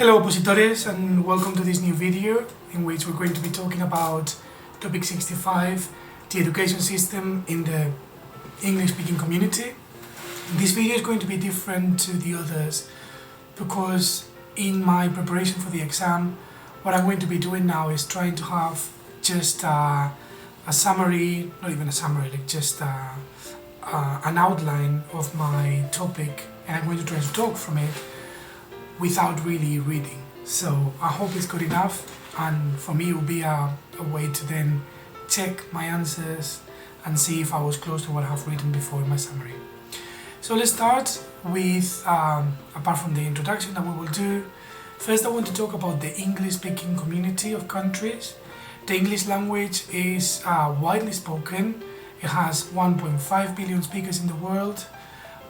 Hello opositores, and welcome to this new video in which we're going to be talking about topic 65, the education system in the English-speaking community. This video is going to be different to the others because in my preparation for the exam, what I'm going to be doing now is trying to have just a summary, not even a summary, like just an outline of my topic, and I'm going to try to talk from it without really reading. So I hope it's good enough, and for me it will be a way to then check my answers and see if I was close to what I have written before in my summary. So let's start with, apart from the introduction that we will do, first I want to talk about the English-speaking community of countries. The English language is widely spoken. It has 1.5 billion speakers in the world,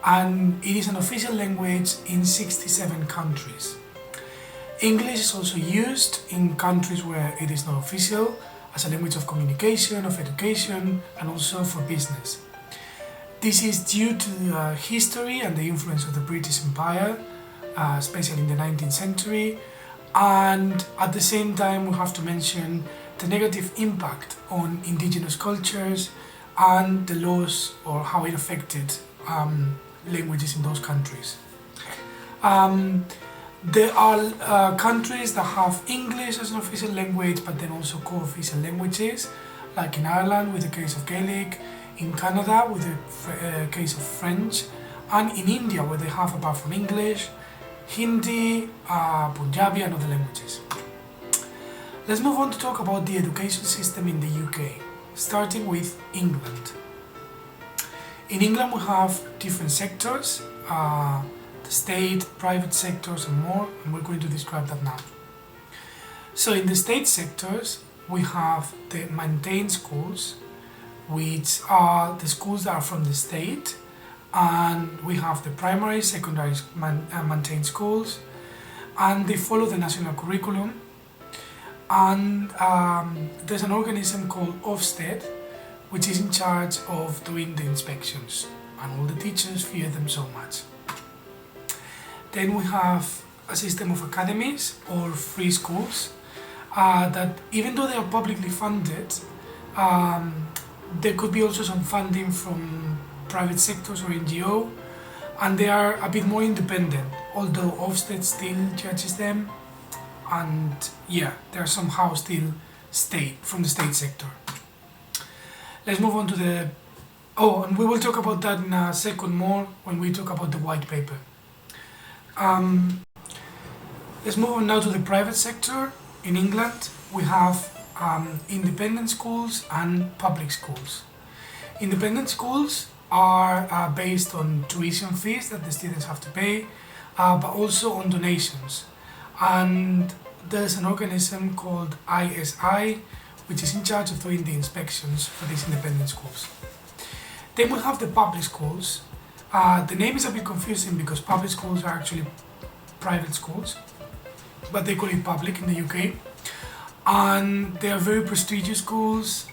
and it is an official language in 67 countries. English is also used in countries where it is not official, as a language of communication, of education, and also for business. This is due to the history and the influence of the British Empire, especially in the 19th century, and at the same time we have to mention the negative impact on indigenous cultures and the laws, or how it affected languages in those countries. There are countries that have English as an official language, but then also co-official languages, like in Ireland with the case of Gaelic, in Canada with the case of French, and in India where they have, apart from English, Hindi, Punjabi and other languages. Let's move on to talk about the education system in the UK, starting with England. In England we have different sectors, the state, private sectors and more, and we're going to describe that now. So in the state sectors we have the maintained schools, which are the schools that are from the state, and we have the primary, secondary maintained schools, and they follow the national curriculum, and there's an organism called Ofsted which is in charge of doing the inspections, and all the teachers fear them so much. Then we have a system of academies or free schools that, even though they are publicly funded, there could be also some funding from private sectors or NGO, and they are a bit more independent, although Ofsted still judges them, and yeah, they are somehow still from the state sector. Let's move on to the... Oh, and we will talk about that in a second more when we talk about the white paper. Let's move on now to the private sector. In England we have independent schools and public schools. Independent schools are based on tuition fees that the students have to pay, but also on donations. And there's an organism called ISI, which is in charge of doing the inspections for these independent schools. Then we have the public schools. The name is a bit confusing because public schools are actually private schools, but they call it public in the UK. And they are very prestigious schools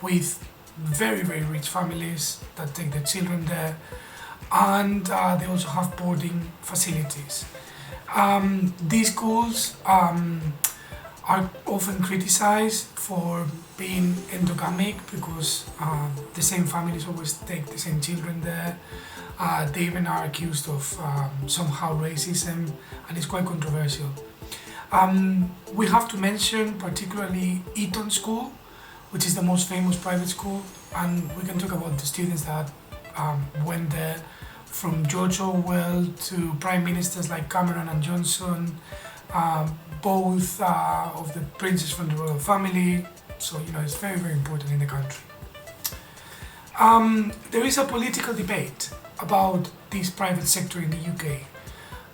with very, very rich families that take their children there, and they also have boarding facilities. These schools are often criticized for being endogamic because the same families always take the same children there. They even are accused of somehow racism, and it's quite controversial. We have to mention particularly Eton School, which is the most famous private school, and we can talk about the students that went there, from George Orwell to prime ministers like Cameron and Johnson, both of the princes from the royal family, so you know it's very, very important in the country. There is a political debate about this private sector in the UK,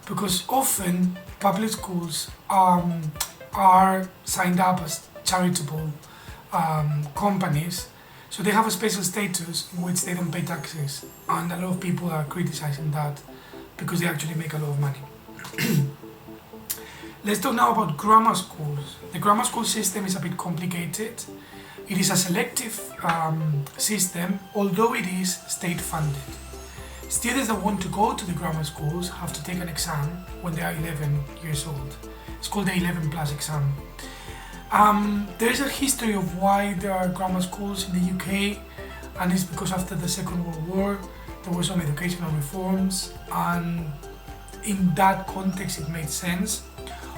because often public schools are signed up as charitable companies, so they have a special status in which they don't pay taxes, and a lot of people are criticizing that because they actually make a lot of money. Let's talk now about grammar schools. The grammar school system is a bit complicated. It is a selective system, although it is state funded. Students that want to go to the grammar schools have to take an exam when they are 11 years old. It's called the 11 plus exam. There is a history of why there are grammar schools in the UK, and it's because after the Second World War there were some educational reforms, and in that context it made sense.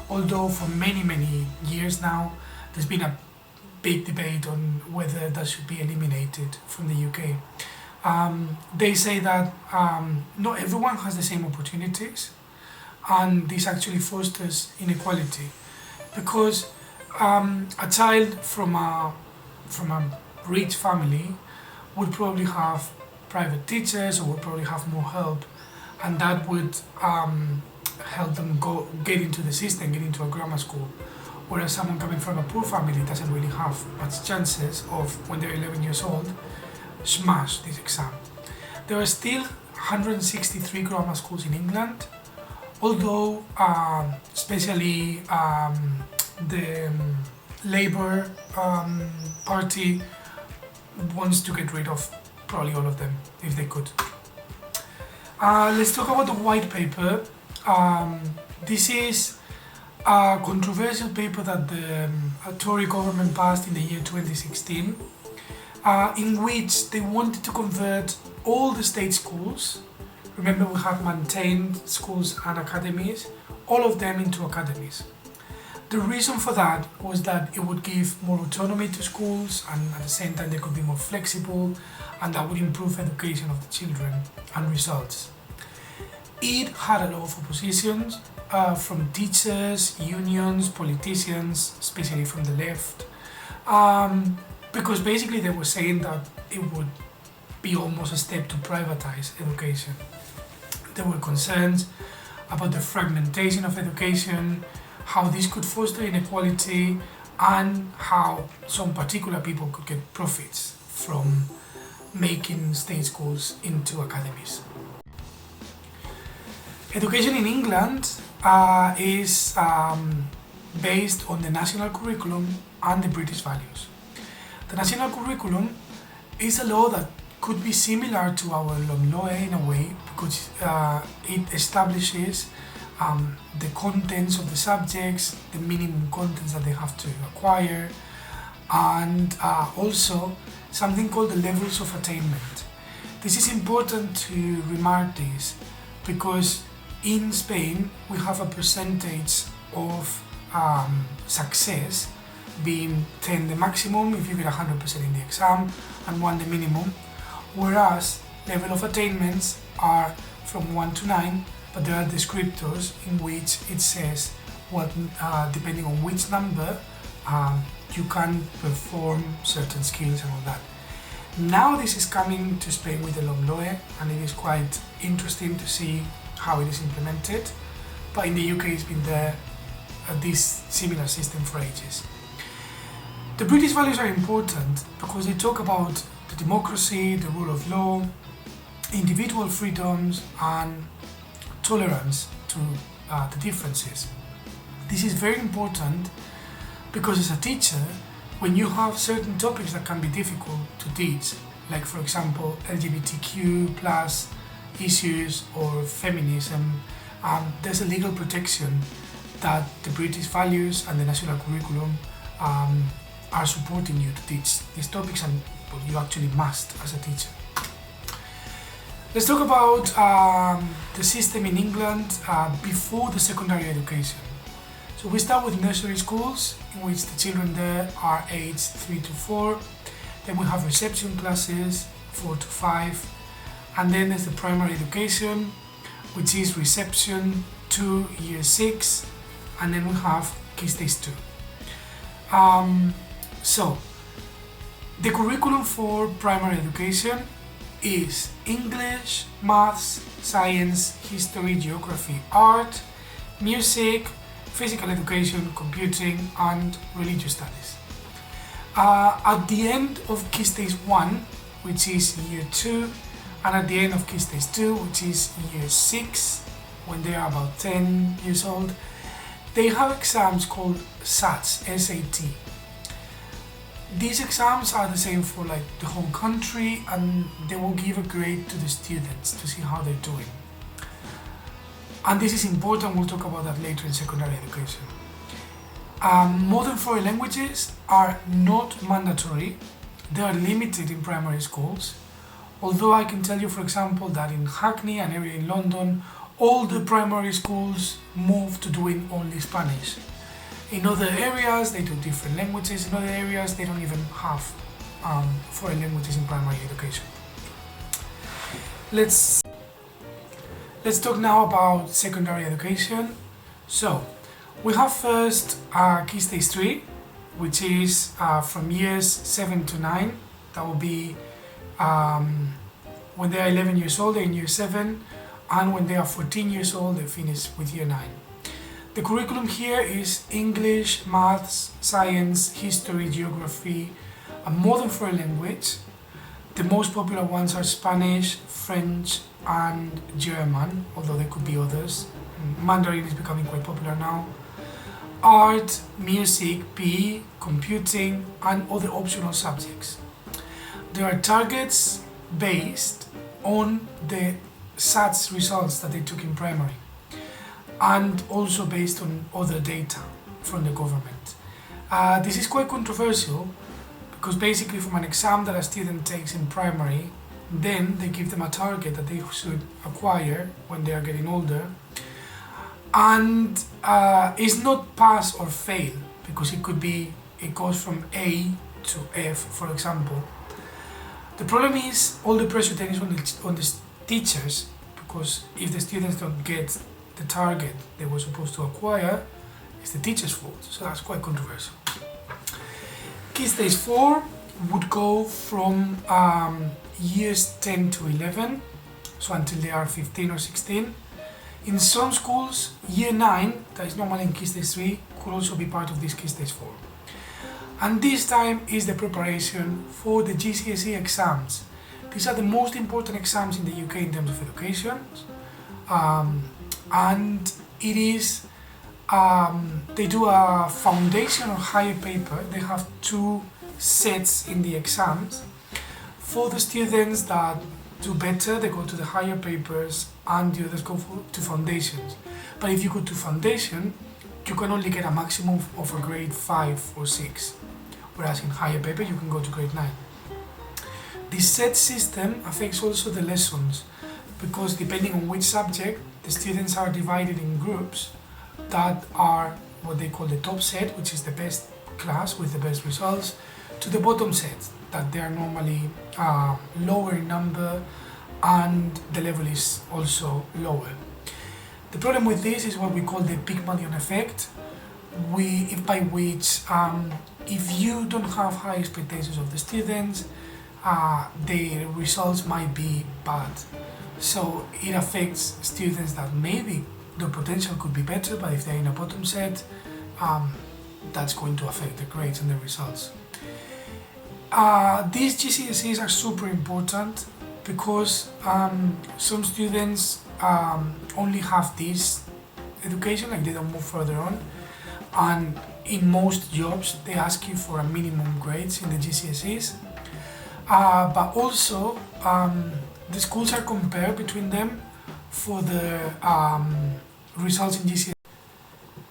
Although for many years now there's been a big debate on whether that should be eliminated from the UK. They say that not everyone has the same opportunities, and this actually fosters inequality, because a child from a rich family would probably have private teachers or would probably have more help, and that would help them get into the system, get into a grammar school. Whereas someone coming from a poor family doesn't really have much chances of, when they're 11 years old, smash this exam. There are still 163 grammar schools in England, although especially the Labour Party wants to get rid of probably all of them if they could. Let's talk about the white paper. This is a controversial paper that the Tory government passed in the year 2016, in which they wanted to convert all the state schools. Remember, we have maintained schools and academies, all of them into academies. The reason for that was that it would give more autonomy to schools, and at the same time they could be more flexible, and that would improve education of the children and results. It had a lot of oppositions from teachers, unions, politicians, especially from the left, because basically they were saying that it would be almost a step to privatize education. There were concerns about the fragmentation of education, how this could foster inequality, and how some particular people could get profits from making state schools into academies. Education in England is based on the national curriculum and the British values. The national curriculum is a law that could be similar to our law in a way, because it establishes the contents of the subjects, the minimum contents that they have to acquire, and also something called the levels of attainment. This is important to remark this, because in Spain we have a percentage of success being 10 the maximum if you get 100% in the exam, and 1 the minimum, whereas level of attainments are from 1 to 9, but there are descriptors in which it says what, depending on which number, you can perform certain skills and all that. Now this is coming to Spain with the LOMLOE, and it is quite interesting to see how it is implemented, but in the UK it's been there, this similar system for ages. The British values are important because they talk about the democracy, the rule of law, individual freedoms, and tolerance to the differences. This is very important because as a teacher, when you have certain topics that can be difficult to teach, like for example LGBTQ plus issues or feminism, there's a legal protection that the British values and the national curriculum are supporting you to teach these topics, and you actually must as a teacher. Let's talk about the system in England before the secondary education. So we start with nursery schools, in which the children there are aged 3 to 4. Then we have reception classes, 4 to 5. And then there's the primary education, which is reception to year 6. And then we have Key Stage 2. So, the curriculum for primary education is English, Maths, Science, History, Geography, Art, Music, Physical Education, Computing, and Religious Studies. At the end of Key Stage 1, which is year 2, and at the end of Key Stage 2, which is year 6, when they are about 10 years old, they have exams called SATs, S-A-T. These exams are the same for like the whole country, and they will give a grade to the students to see how they're doing. And this is important, we'll talk about that later in secondary education. Modern foreign languages are not mandatory, they are limited in primary schools. Although I can tell you, for example, that in Hackney, an area in London, all the primary schools moved to doing only Spanish. In other areas, they do different languages. In other areas, they don't even have foreign languages in primary education. Let's talk now about secondary education. So, we have first Key Stage 3, which is from years 7 to 9. That will be when they are 11 years old, they're in year 7, and when they are 14 years old, they finish with year 9. The curriculum here is English, Maths, Science, History, Geography, a modern foreign language. The most popular ones are Spanish, French, and German, although there could be others. Mandarin is becoming quite popular now. Art, music, PE, computing, and other optional subjects. There are targets based on the SATs results that they took in primary, and also based on other data from the government. This is quite controversial because basically from an exam that a student takes in primary, then they give them a target that they should acquire when they are getting older, and it's not pass or fail, because it goes from A to F, for example. The problem is all the pressure then is on the teachers, because if the students don't get the target they were supposed to acquire, it's the teacher's fault. So that's quite controversial. Key Stage 4 would go from years 10 to 11, so until they are 15 or 16. In some schools, year 9, that is normally in Key Stage 3, could also be part of this Key Stage 4. And this time is the preparation for the GCSE exams. These are the most important exams in the UK in terms of education. And it is, they do a foundation or higher paper. They have 2 sets in the exams. For the students that do better, they go to the higher papers, and the others go to foundations. But if you go to foundation, you can only get a maximum of a grade 5 or 6. Whereas in higher paper, you can go to grade 9. This set system affects also the lessons, because depending on which subject, the students are divided in groups that are what they call the top set, which is the best class with the best results, to the bottom set, that they are normally lower in number and the level is also lower. The problem with this is what we call the Pygmalion effect, by which if you don't have high expectations of the students, the results might be bad. So it affects students that maybe the potential could be better, but if they're in a bottom set, that's going to affect the grades and the results. These GCSEs are super important because some students only have this education, like they don't move further on, and in most jobs they ask you for a minimum grades in the GCSEs, but also the schools are compared between them for the results in GCSE.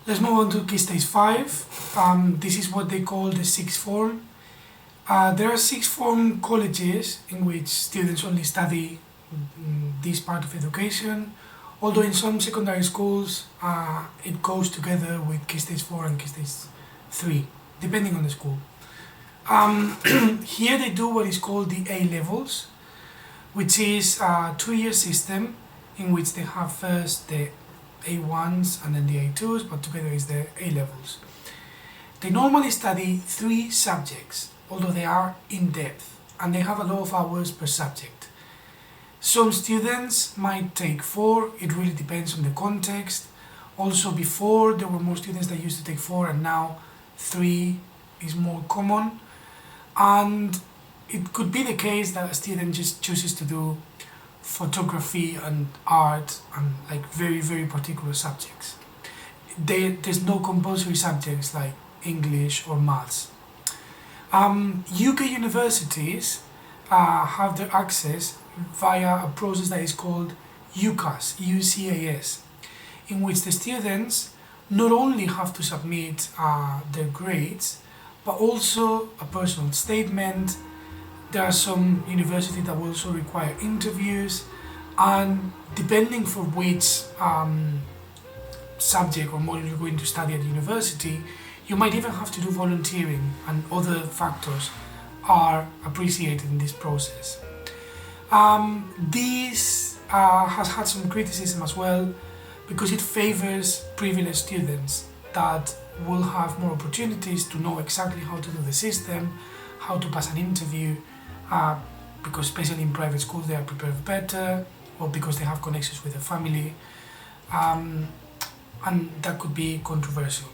Let's move on to Key Stage 5. This is what they call the sixth form. There are sixth form colleges in which students only study this part of education, although in some secondary schools it goes together with Key Stage 4 and Key Stage 3, depending on the school. Here they do what is called the A levels, which is a 2-year system in which they have first the A1s and then the A2s, but together is the A levels. They normally study 3 subjects, although they are in depth, and they have a lot of hours per subject. Some students might take 4, it really depends on the context. Also before there were more students that used to take 4, and now 3 is more common. And it could be the case that a student just chooses to do photography and art and like very, very particular subjects. There's no compulsory subjects like English or maths. UK universities have their access via a process that is called UCAS, in which the students not only have to submit their grades, but also a personal statement. There are some universities that will also require interviews, and depending for which subject or module you're going to study at university, you might even have to do volunteering, and other factors are appreciated in this process. This has had some criticism as well, because it favors privileged students that will have more opportunities to know exactly how to do the system, how to pass an interview, because especially in private schools they are prepared better, or because they have connections with the family, and that could be controversial.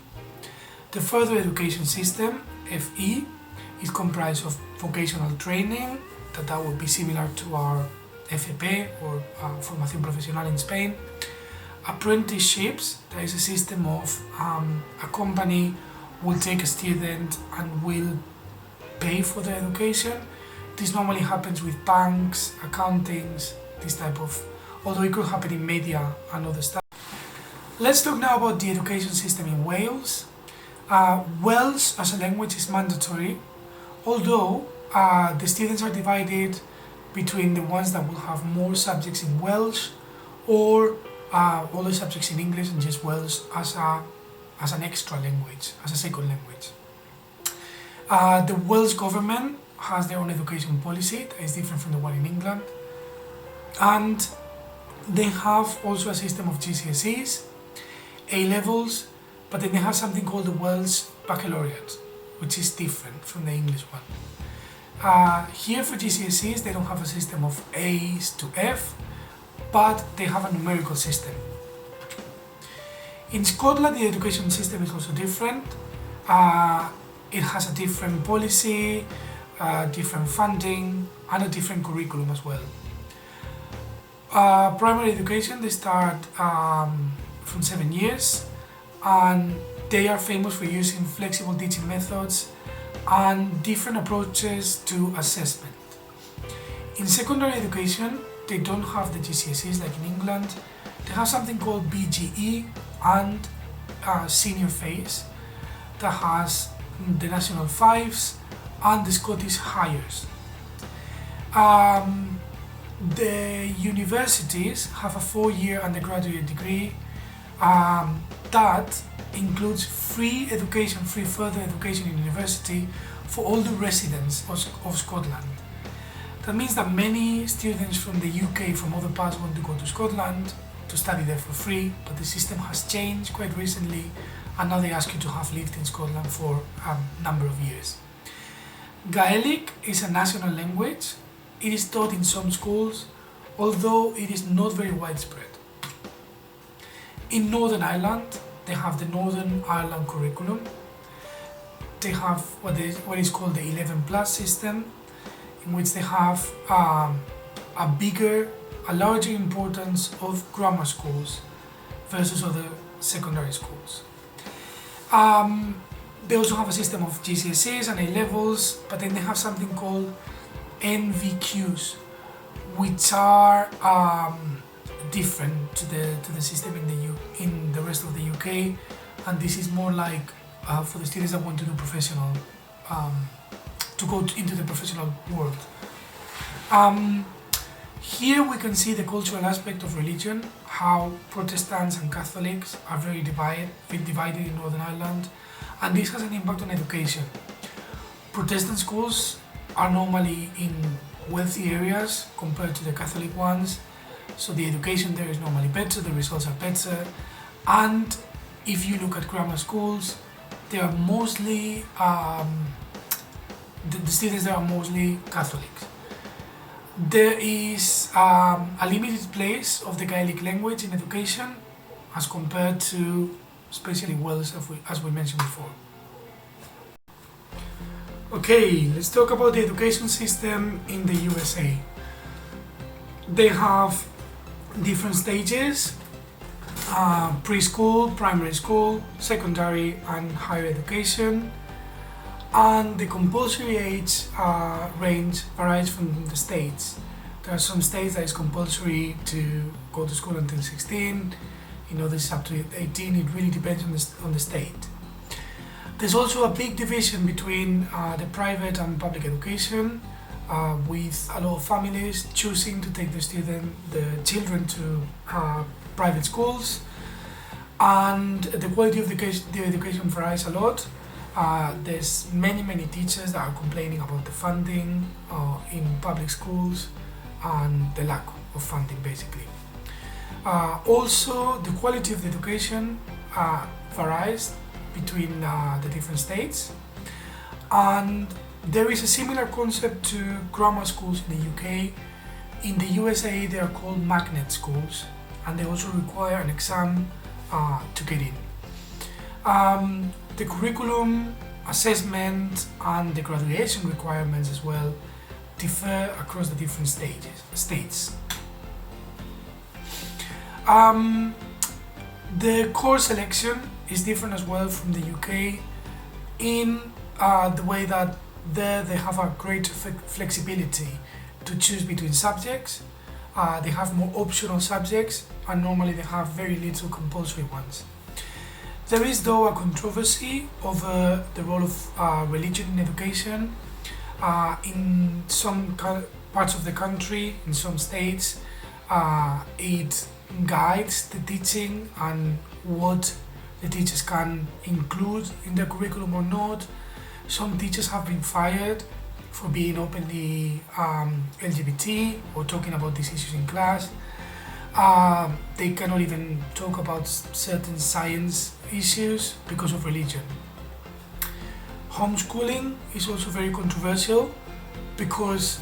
The further education system, FE, is comprised of vocational training, that would be similar to our FEP or Formación Profesional in Spain. Apprenticeships, there is a system of a company will take a student and will pay for their education. This normally happens with banks, accountings, this type of, although it could happen in media and other stuff. Let's talk now about the education system in Wales. Welsh as a language is mandatory, although the students are divided between the ones that will have more subjects in Welsh, or all the subjects in English, and just Welsh as an extra language, as a second language. The Welsh government has their own education policy that is different from the one in England, and they have also a system of GCSEs, A-levels, but then they have something called the Welsh Baccalaureate, which is different from the English one. Here for GCSEs they don't have a system of A's to F, but they have a numerical system. In Scotland the education system is also different. It has a different policy, different funding, and a different curriculum as well. Primary education, they start from 7 years, and they are famous for using flexible teaching methods and different approaches to assessment. In secondary education, they don't have the GCSEs like in England. They have something called BGE and senior phase that has the national fives and the Scottish Highers. The universities have a 4-year undergraduate degree that includes free further education in university for all the residents of Scotland. That means that many students from the UK, from other parts, want to go to Scotland to study there for free, but the system has changed quite recently, and now they ask you to have lived in Scotland for a number of years. Gaelic is a national language. It is taught in some schools, although it is not very widespread. In Northern Ireland, they have the Northern Ireland curriculum. They have what is called the 11+ system, in which they have a larger importance of grammar schools versus other secondary schools. They also have a system of GCSEs and A-levels, but then they have something called NVQs, which are different to the system in the rest of the UK, and this is more like for the students that want to do professional, to go into the professional world. Here we can see the cultural aspect of religion, how Protestants and Catholics are very divided in Northern Ireland, and this has an impact on education. Protestant schools are normally in wealthy areas compared to the Catholic ones, so the education there is normally better, the results are better, and if you look at grammar schools, they are mostly, the students there are mostly Catholics. There is a limited place of the Gaelic language in education as compared to especially Welsh, as we mentioned before. Okay, let's talk about the education system in the USA. They have different stages: preschool, primary school, secondary and higher education. And the compulsory age range varies from the states. There are some states that it's compulsory to go to school until 16. This is up to 18. It really depends on the state. There's also a big division between the private and public education, with a lot of families choosing to take the children to private schools, and the quality of the education varies a lot. There's many teachers that are complaining about the funding in public schools and the lack of funding, basically. Also, the quality of the education varies between the different states, and there is a similar concept to grammar schools in the UK. In the USA, they are called magnet schools, and they also require an exam to get in. The curriculum, assessment, and the graduation requirements as well differ across the different states. The course selection is different as well from the UK in the way that there they have a greater flexibility to choose between subjects. They have more optional subjects, and normally they have very little compulsory ones. There is, though, a controversy over the role of religion in education. In some parts of the country, in some states, it guides the teaching and what the teachers can include in their curriculum or not. Some teachers have been fired for being openly LGBT or talking about these issues in class. They cannot even talk about certain science issues because of religion. Homeschooling is also very controversial because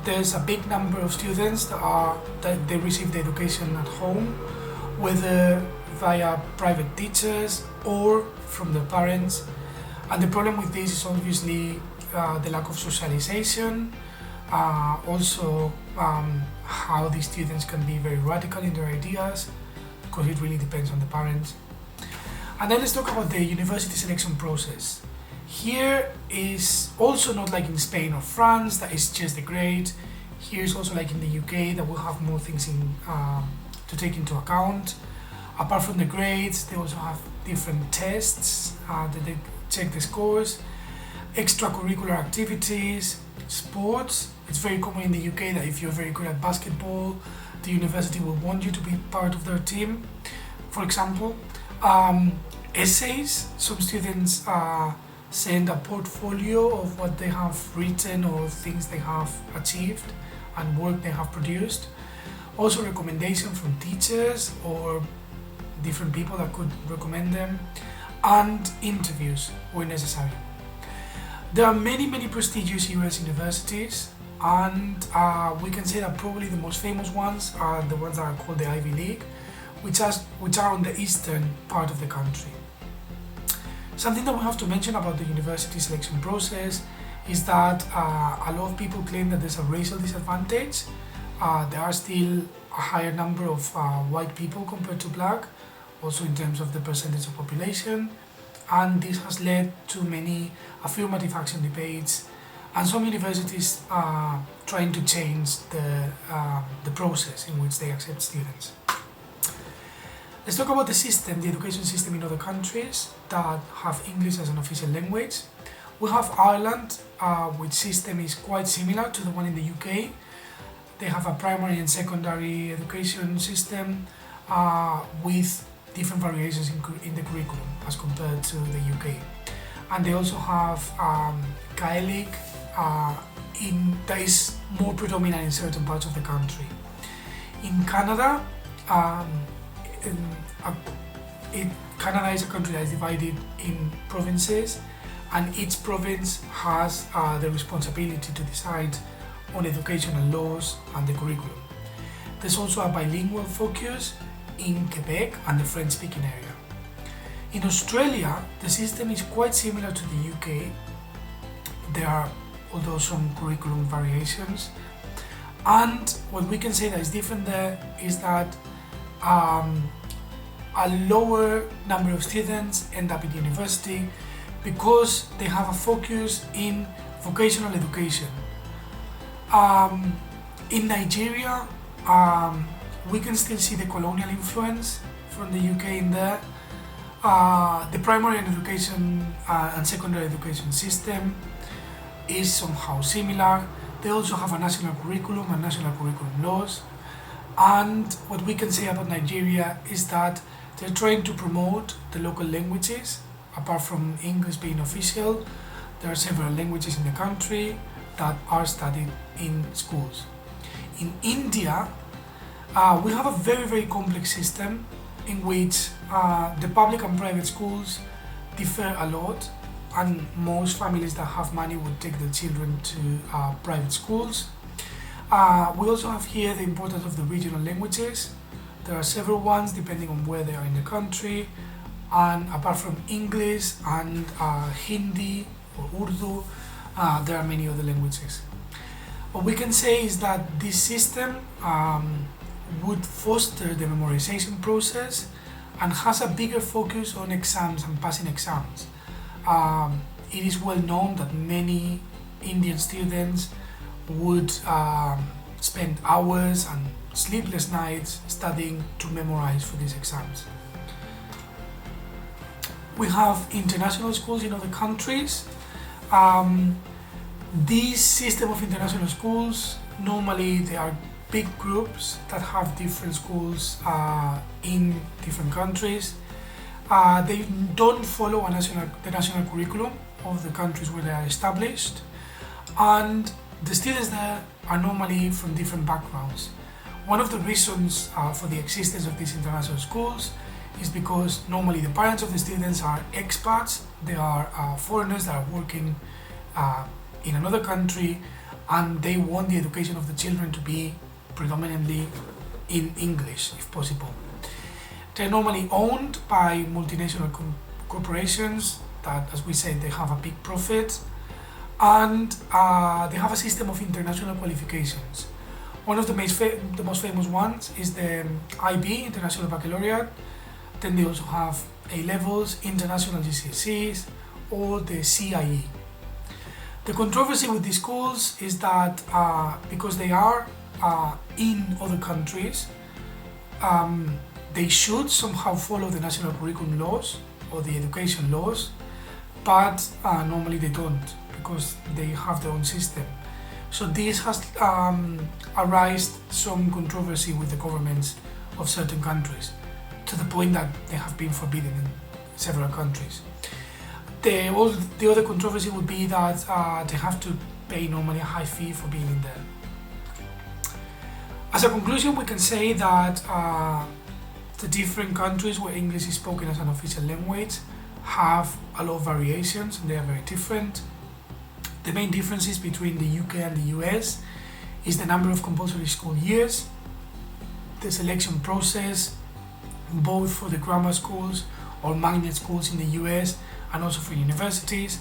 there's a big number of students that they receive the education at home, whether via private teachers or from their parents. And the problem with this is obviously the lack of socialization, also how these students can be very radical in their ideas, because it really depends on the parents. And then let's talk about the university selection process. Here is also not like in Spain or France, that is just the grade. Here is also like in the UK, that will have more things to take into account. Apart from the grades, they also have different tests that they check the scores, extracurricular activities, sports. It's very common in the UK that if you're very good at basketball, the university will want you to be part of their team, for example. Essays, some students send a portfolio of what they have written or things they have achieved and work they have produced. Also recommendations from teachers or different people that could recommend them, and interviews where necessary. There are many prestigious US universities, and we can say that probably the most famous ones are the ones that are called the Ivy League, which are on the eastern part of the country. Something that we have to mention about the university selection process is that a lot of people claim that there's a racial disadvantage. There are still a higher number of white people compared to black, also in terms of the percentage of population, and this has led to many affirmative action debates, and some universities are trying to change the process in which they accept students. Let's talk about the education system in other countries that have English as an official language. We have Ireland, which system is quite similar to the one in the UK. They have a primary and secondary education system with different variations in the curriculum as compared to the UK. And they also have Gaelic that is more predominant in certain parts of the country. In Canada, Canada is a country that is divided in provinces, and each province has the responsibility to decide on educational laws and the curriculum. There's also a bilingual focus in Quebec and the French-speaking area. In Australia, the system is quite similar to the UK. There are although some curriculum variations, and what we can say that is different there is that a lower number of students end up in university because they have a focus in vocational education. In Nigeria, we can still see the colonial influence from the UK in there. The primary education and secondary education system is somehow similar. They also have a national curriculum and national curriculum laws. And what we can say about Nigeria is that they're trying to promote the local languages. Apart from English being official, there are several languages in the country that are studied in schools. In India, we have a very complex system in which the public and private schools differ a lot, and most families that have money would take their children to private schools. We also have here the importance of the regional languages. There are several ones depending on where they are in the country, and apart from English and Hindi or Urdu, there are many other languages. What we can say is that this system would foster the memorization process and has a bigger focus on exams and passing exams. It is well known that many Indian students would spend hours and sleepless nights studying to memorize for these exams. We have international schools in other countries. This system of international schools, normally they are big groups that have different schools in different countries. They don't follow the national curriculum of the countries where they are established, and the students there are normally from different backgrounds. One of the reasons for the existence of these international schools is because normally the parents of the students are expats. They are foreigners that are working in another country, and they want the education of the children to be predominantly in English if possible. They're normally owned by multinational corporations that, as we said, they have a big profit, and they have a system of international qualifications. One of the most famous ones is the IB, International Baccalaureate. Then they also have A-levels, International GCSEs, or the CIE. The controversy with these schools is that because they are in other countries, they should somehow follow the national curriculum laws or the education laws, but normally they don't because they have their own system. So this has arised some controversy with the governments of certain countries, to the point that they have been forbidden in several countries. The other controversy would be that they have to pay normally a high fee for being in there. As a conclusion, we can say that the different countries where English is spoken as an official language have a lot of variations, and they are very different. The main differences between the UK and the US is the number of compulsory school years, the selection process, both for the grammar schools or magnet schools in the US and also for universities,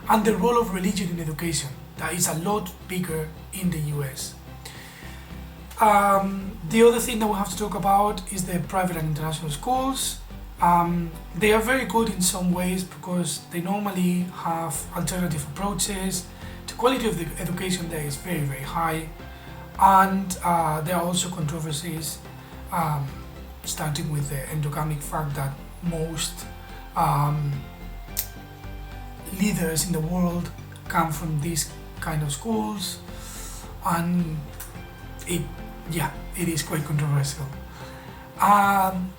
and the role of religion in education that is a lot bigger in the US. The other thing that we have to talk about is the private and international schools. They are very good in some ways because they normally have alternative approaches. The quality of the education there is very high, and there are also controversies, starting with the endogamic fact that most leaders in the world come from these kind of schools, and it is quite controversial.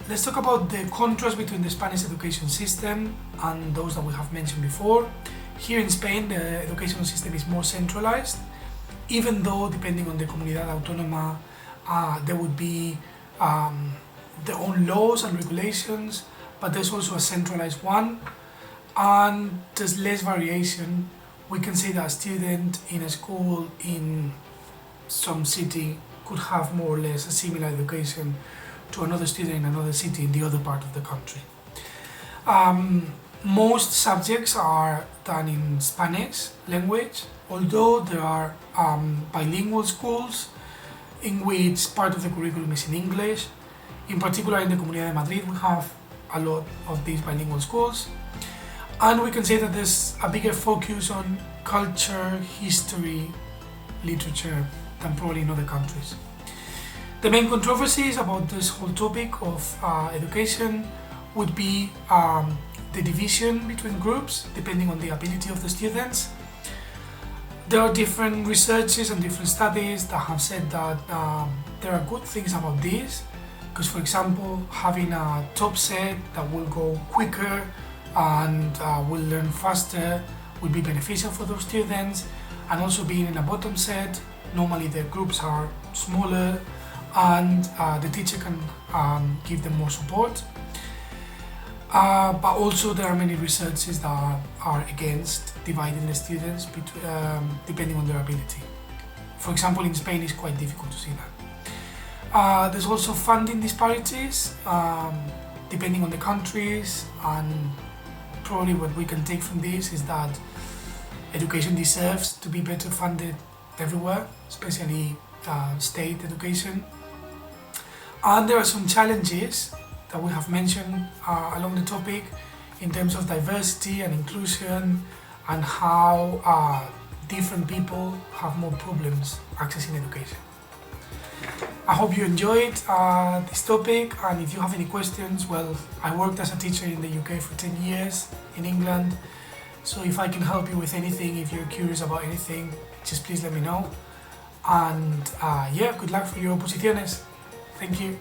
Let's talk about the contrast between the Spanish education system and those that we have mentioned before. Here in Spain, the educational system is more centralized, even though depending on the Comunidad Autónoma, there would be their own laws and regulations, but there's also a centralized one, and there's less variation. We can say that a student in a school in some city could have more or less a similar education to another student in another city in the other part of the country. Most subjects are done in Spanish language, although there are bilingual schools in which part of the curriculum is in English. In particular, in the Comunidad de Madrid, we have a lot of these bilingual schools. And we can say that there's a bigger focus on culture, history, literature than probably in other countries. The main controversies about this whole topic of education would be the division between groups depending on the ability of the students. There are different researches and different studies that have said that there are good things about this, because for example, having a top set that will go quicker and will learn faster will be beneficial for those students, and also being in a bottom set, normally the groups are smaller and the teacher can give them more support. But also there are many researches that are against dividing the students depending on their ability. For example, in Spain it's quite difficult to see that. There's also funding disparities depending on the countries, and probably what we can take from this is that education deserves to be better funded everywhere, especially state education. And there are some challenges that we have mentioned along the topic in terms of diversity and inclusion, and how different people have more problems accessing education. I hope you enjoyed this topic, and if you have any questions, well, I worked as a teacher in the UK for 10 years in England, so if I can help you with anything, if you're curious about anything, just please let me know. And yeah, good luck for your oposiciones. Thank you.